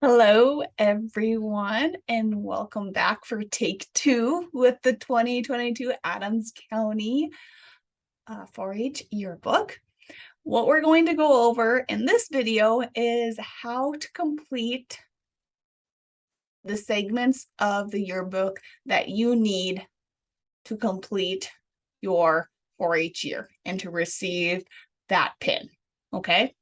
Hello, everyone, and welcome back for take two with the 2022 Adams County 4-H yearbook. What we're going to go over in this video is how to complete the segments of the yearbook that you need to complete your 4-H year and to receive that pin, okay?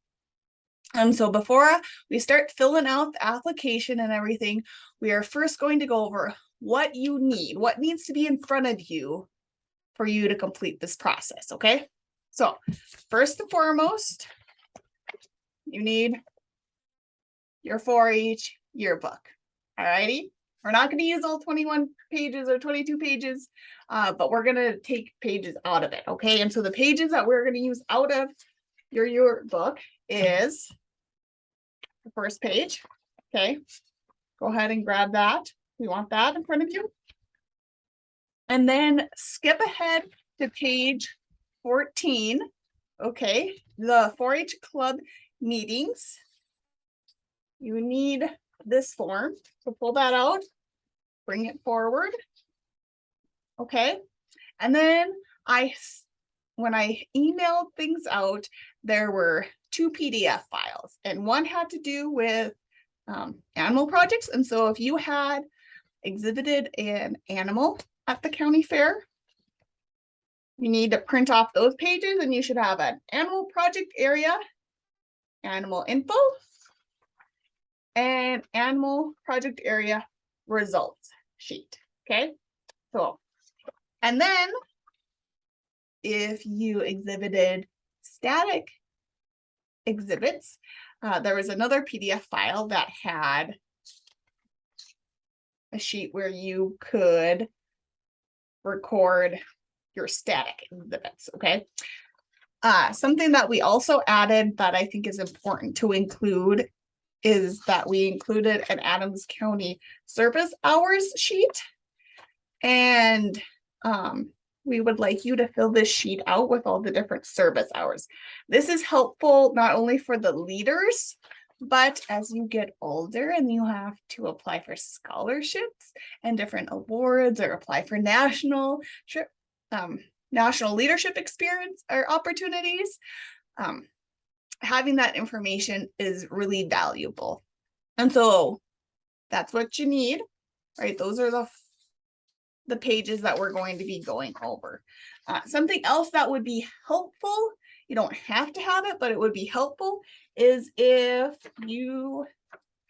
So before we start filling out the application and everything, we are first going to go over what you need, what needs to be in front of you for you to complete this process, okay? So first and foremost, you need your 4-H yearbook, all righty? We're not going to use all 21 pages or 22 pages, but we're going to take pages out of it, okay? And so the pages that we're going to use out of your yearbook is the first page. Okay, go ahead and grab that. We want that in front of you. And then skip ahead to page 14. Okay, the 4-H club meetings. You need this form. So pull that out, bring it forward. Okay, and then when I emailed things out, there were 2 PDF files, and one had to do with animal projects. And so if you had exhibited an animal at the county fair, you need to print off those pages, and you should have an animal project area, animal info, and animal project area results sheet. Okay, so, and then if you exhibited static exhibits, there was another PDF file that had a sheet where you could record your static exhibits, okay? Something that we also added that I think is important to include is that we included an Adams County service hours sheet. And we would like you to fill this sheet out with all the different service hours. This is helpful not only for the leaders, but as you get older and you have to apply for scholarships and different awards or apply for national leadership experience or opportunities, having that information is really valuable. And so that's what you need, right? Those are the pages that we're going to be going over. Something else that would be helpful, you don't have to have it, but it would be helpful, is if you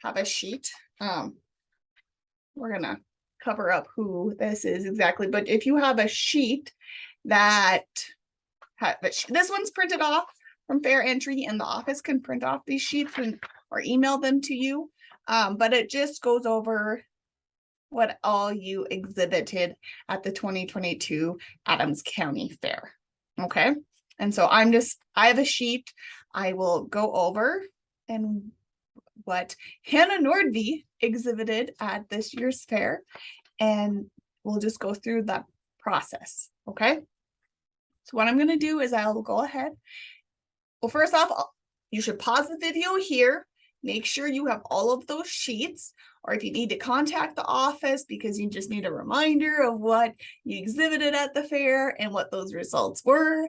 have a sheet. We're gonna cover up who this is exactly, but if you have a sheet that this one's printed off from Fair Entry, and the office can print off these sheets or email them to you, but it just goes over what all you exhibited at the 2022 Adams County Fair. Okay, and so I have a sheet. I will go over and what Hannah Nordby exhibited at this year's fair, and we'll just go through that process. Okay, so what I'm going to do is I'll go ahead. Well, first off, you should pause the video here. Make sure you have all of those sheets, or if you need to contact the office because you just need a reminder of what you exhibited at the fair and what those results were,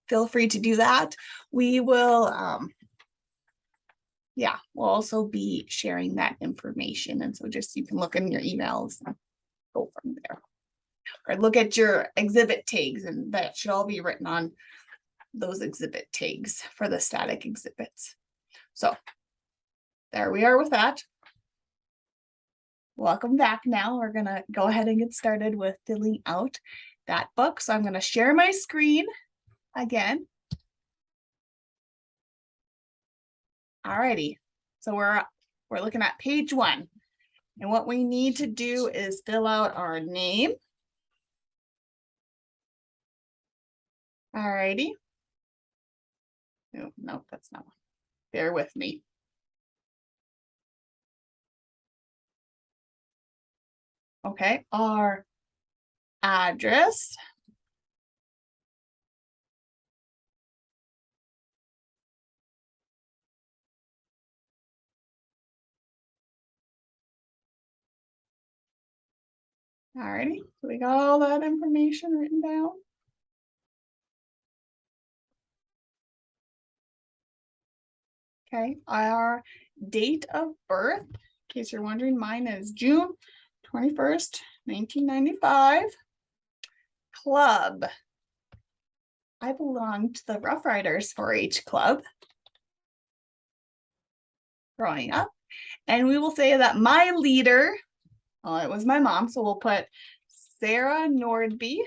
feel free to do that. We will, we'll also be sharing that information. And so just you can look in your emails and go from there. Or look at your exhibit tags, and that should all be written on those exhibit tags for the static exhibits. So there we are with that. Welcome back. Now we're going to go ahead and get started with filling out that book. So I'm going to share my screen again. Alrighty. So we're looking at page 1. And what we need to do is fill out our name. Alrighty. No, that's not one. Bear with me. Okay, our address. Alrighty, so we got all that information written down. Okay, our date of birth, in case you're wondering, mine is June 21st, 1995. Club. I belong to the Rough Riders 4-H club growing up. And we will say that my leader, well, it was my mom, so we'll put Sarah Nordby.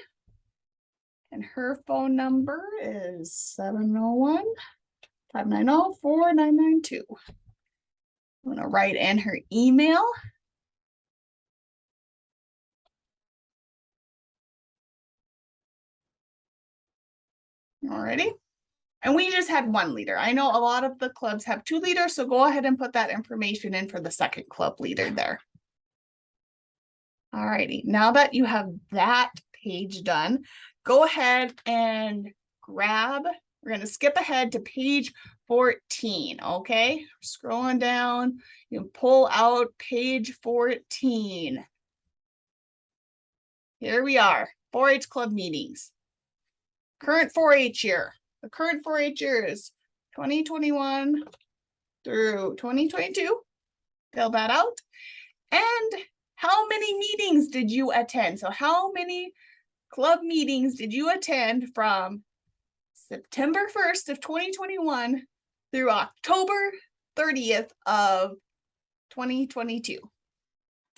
And her phone number is 701-590-4992. I'm going to write in her email. Alrighty. And we just had one leader. I know a lot of the clubs have 2 leaders, so go ahead and put that information in for the second club leader there. Alrighty, now that you have that page done, go ahead and grab, we're going to skip ahead to page 14, okay? Scrolling down, you can pull out page 14. Here we are, 4-H club meetings. Current 4-H year. The current 4-H year is 2021 through 2022. Fill that out. And how many meetings did you attend? So how many club meetings did you attend from September 1st of 2021 through October 30th of 2022?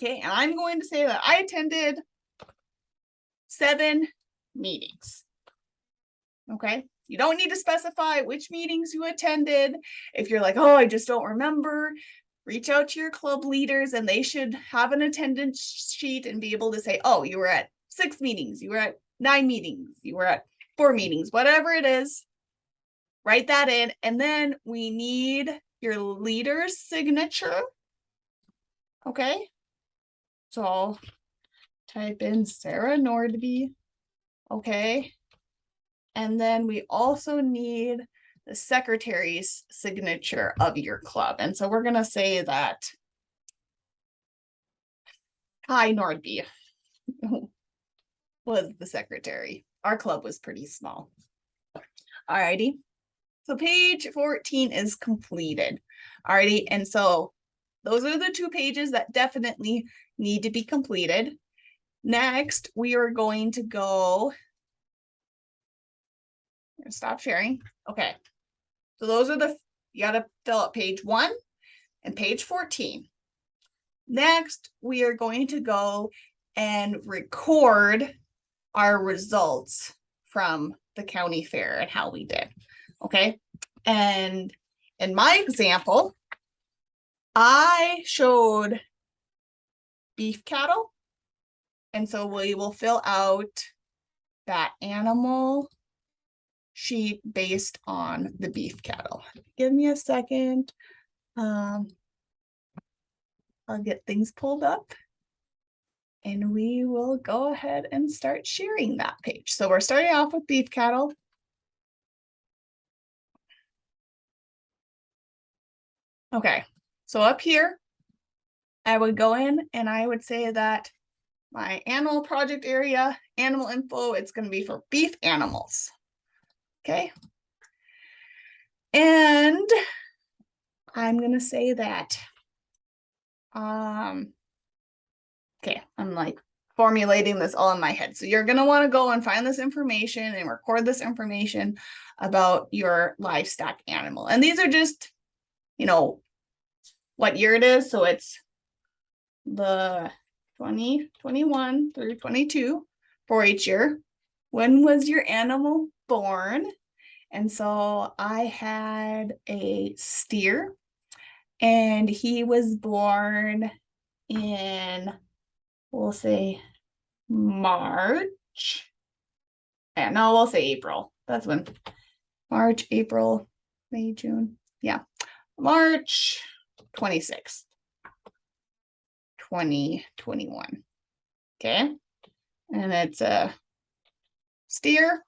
Okay, and I'm going to say that I attended 7 meetings. Okay, you don't need to specify which meetings you attended. If you're like, oh, I just don't remember, reach out to your club leaders and they should have an attendance sheet and be able to say, oh, you were at 6 meetings, you were at 9 meetings, you were at 4 meetings, whatever it is, write that in. And then we need your leader's signature. Okay, so I'll type in Sarah Nordby. Okay, and then we also need the secretary's signature of your club. And so we're going to say that Kai Nordby was the secretary. Our club was pretty small. Alrighty. So page 14 is completed. Alrighty. And so those are the 2 pages that definitely need to be completed. Next, we are going to go. I'm gonna stop sharing. Okay. So those are you got to fill out page 1 and page 14. Next, we are going to go and record our results from the county fair and how we did. Okay. And in my example, I showed beef cattle. And so we will fill out that animal sheet based on the beef cattle. Give me a second. I'll get things pulled up and we will go ahead and start sharing that page. So we're starting off with beef cattle. Okay, so up here, I would go in and I would say that my animal project area, animal info, it's going to be for beef animals. Okay. And I'm going to say that, okay, I'm like formulating this all in my head. So you're going to want to go and find this information and record this information about your livestock animal. And these are just, you know, what year it is. So it's the 2021 through 22 4-H year. When was your animal born? And so I had a steer and he was born in, we'll say March. And no, we'll say April. That's when March, April, May, June. Yeah. March 26th, 2021. Okay. And it's a steer.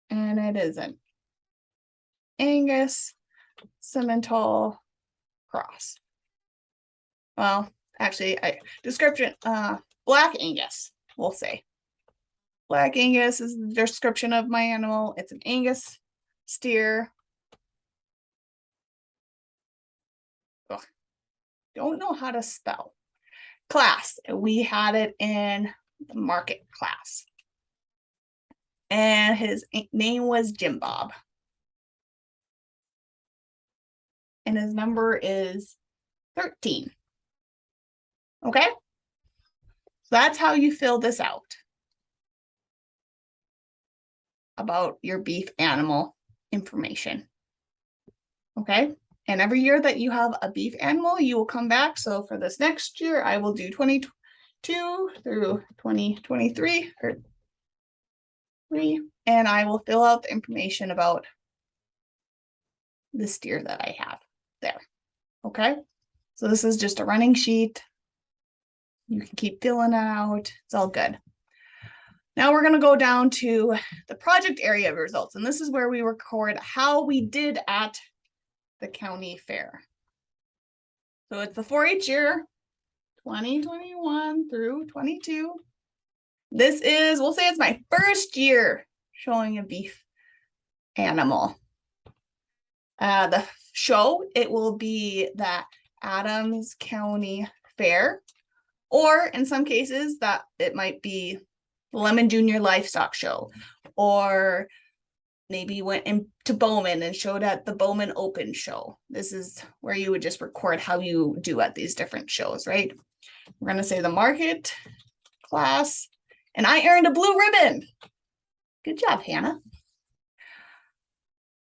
And it is an Angus Simmental cross. Well, actually, description, Black Angus, we'll say. Black Angus is the description of my animal. It's an Angus steer. Ugh, don't know how to spell. Class, we had it in the market class. And his name was Jim Bob. And his number is 13. Okay? So that's how you fill this out about your beef animal information. Okay? And every year that you have a beef animal, you will come back. So for this next year, I will do 22 through 2023 or 3, and I will fill out the information about the steer that I have there. Okay? So this is just a running sheet. You can keep filling it out. It's all good. Now we're going to go down to the project area results. And this is where we record how we did at the county fair. So it's the 4-H year, 2021 through 22. This is, we'll say it's my first year showing a beef animal. The show, it will be the Adams County Fair, or in some cases that it might be the Lemon Junior Livestock Show, or maybe went into Bowman and showed at the Bowman Open Show. This is where you would just record how you do at these different shows, right? We're going to say the market class, and I earned a blue ribbon. Good job, Hannah.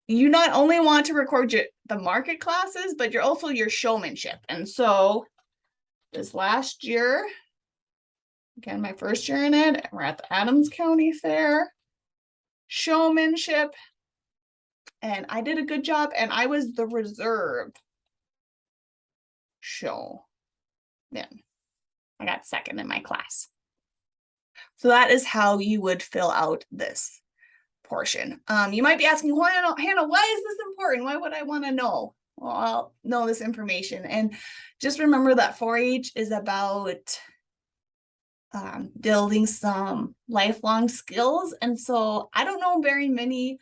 You not only want to record the market classes, but you're also your showmanship. And so this last year, again, my first year in it, we're at the Adams County Fair, showmanship, and I did a good job, and I was the reserve show. Then I got second in my class. So that is how you would fill out this portion. You might be asking, Hannah, why is this important? Why would I want to know? Well, I'll know this information. And just remember that 4-H is about building some lifelong skills. And so I don't know very many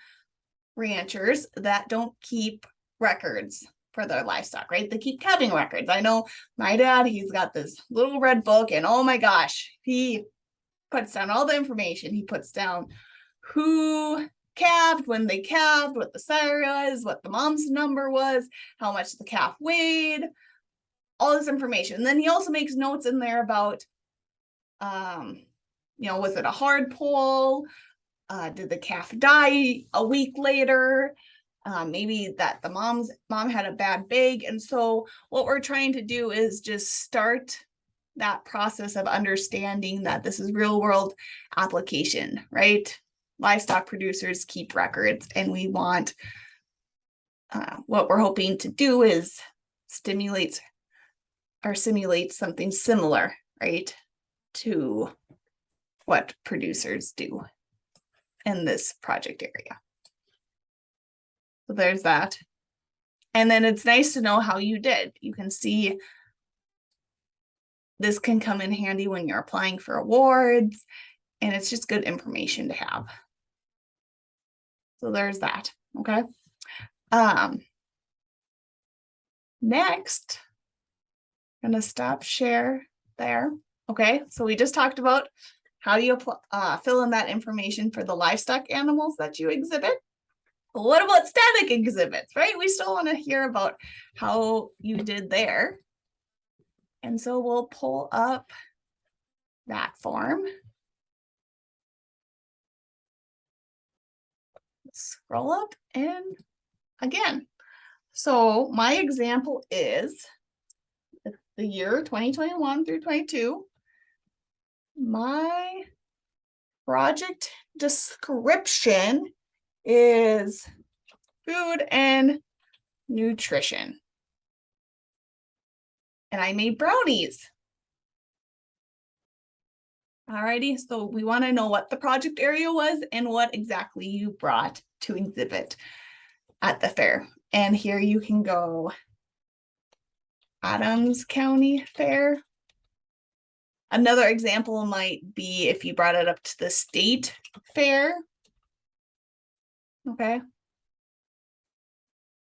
ranchers that don't keep records for their livestock, right? They keep calving records. I know my dad, he's got this little red book, and oh my gosh, he puts down all the information. He puts down who calved, when they calved, what the sire was, what the mom's number was, how much the calf weighed, all this information. And then he also makes notes in there about, was it a hard pull? Did the calf die a week later? Maybe that the mom had a bad bag. And so what we're trying to do is just start that process of understanding that this is real world application, right? Livestock producers keep records, and we want, what we're hoping to do is simulate something similar, right, to what producers do in this project area. So there's that. And then it's nice to know how you did. You can see this can come in handy when you're applying for awards, and it's just good information to have. So there's that, okay? Next, I'm gonna stop share there, okay? So we just talked about how you fill in that information for the livestock animals that you exhibit. But what about static exhibits, right? We still wanna hear about how you did there. And so we'll pull up that form. Scroll up, and again, so my example is the year 2021 through 22. My project description is food and nutrition. And I made brownies. Alrighty, so we want to know what the project area was and what exactly you brought to exhibit at the fair. And here you can go Adams County Fair, Another example might be if you brought it up to the state fair. Okay.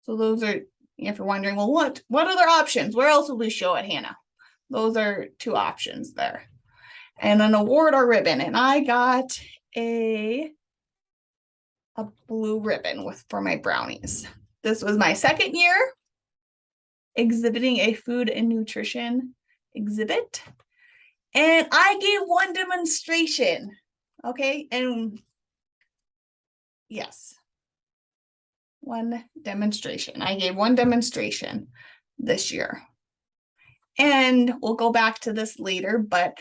So those are, if you're wondering, well, what other options? Where else will we show it, Hannah? Those are two options there. And an award or ribbon. And I got a blue ribbon for my brownies. This was my second year exhibiting a food and nutrition exhibit. And I gave one demonstration. Okay. And yes, one demonstration. I gave one demonstration this year. And we'll go back to this later, but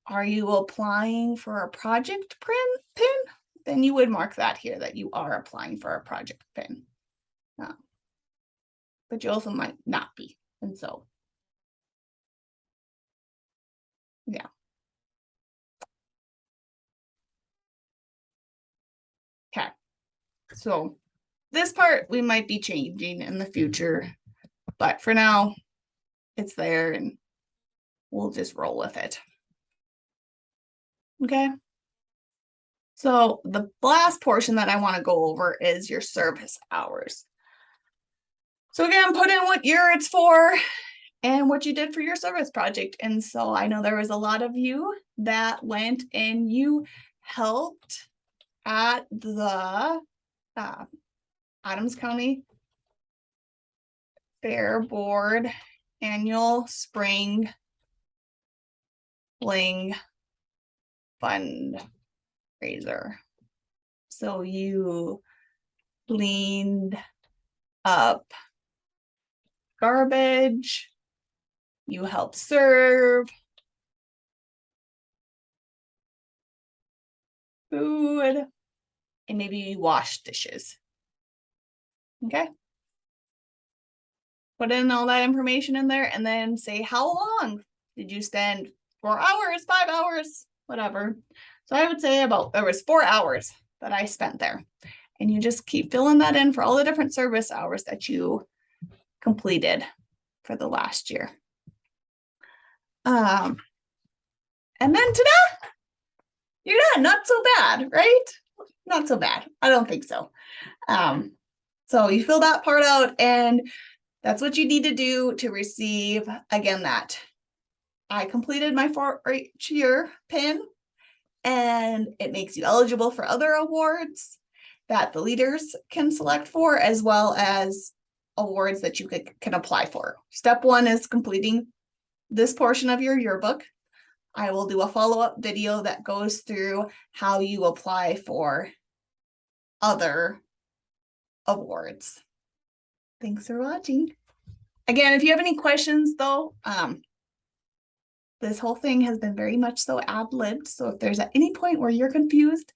are you applying for a project pin? Then you would mark that here that you are applying for a project pin. But you also might not be. And so, yeah. Okay. So this part we might be changing in the future, but for now, it's there and we'll just roll with it. Okay. So the last portion that I want to go over is your service hours. So again, put in what year it's for and what you did for your service project. And so I know there was a lot of you that went and you helped at the Adams County Fair Board annual spring fling fundraiser. So you cleaned up garbage, you helped serve food, and maybe you wash dishes. Okay. Put in all that information in there and then say, how long did you spend? 4 hours, 5 hours, whatever. So I would say there was 4 hours that I spent there. And you just keep filling that in for all the different service hours that you completed for the last year. And then ta-da! You're done. Not so bad, right? Not so bad. I don't think so. So you fill that part out and that's what you need to do to receive, again, that I completed my 4-H year pin, and it makes you eligible for other awards that the leaders can select for, as well as awards that you can apply for. Step 1 is completing this portion of your yearbook. I will do a follow-up video that goes through how you apply for other awards. Thanks for watching. Again, if you have any questions though, this whole thing has been very much so ad-libbed. So if there's at any point where you're confused,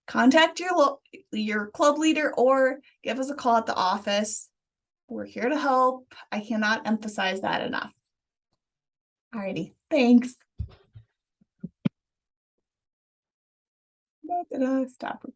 contact your club leader or give us a call at the office. We're here to help. I cannot emphasize that enough. Alrighty, thanks. Stop.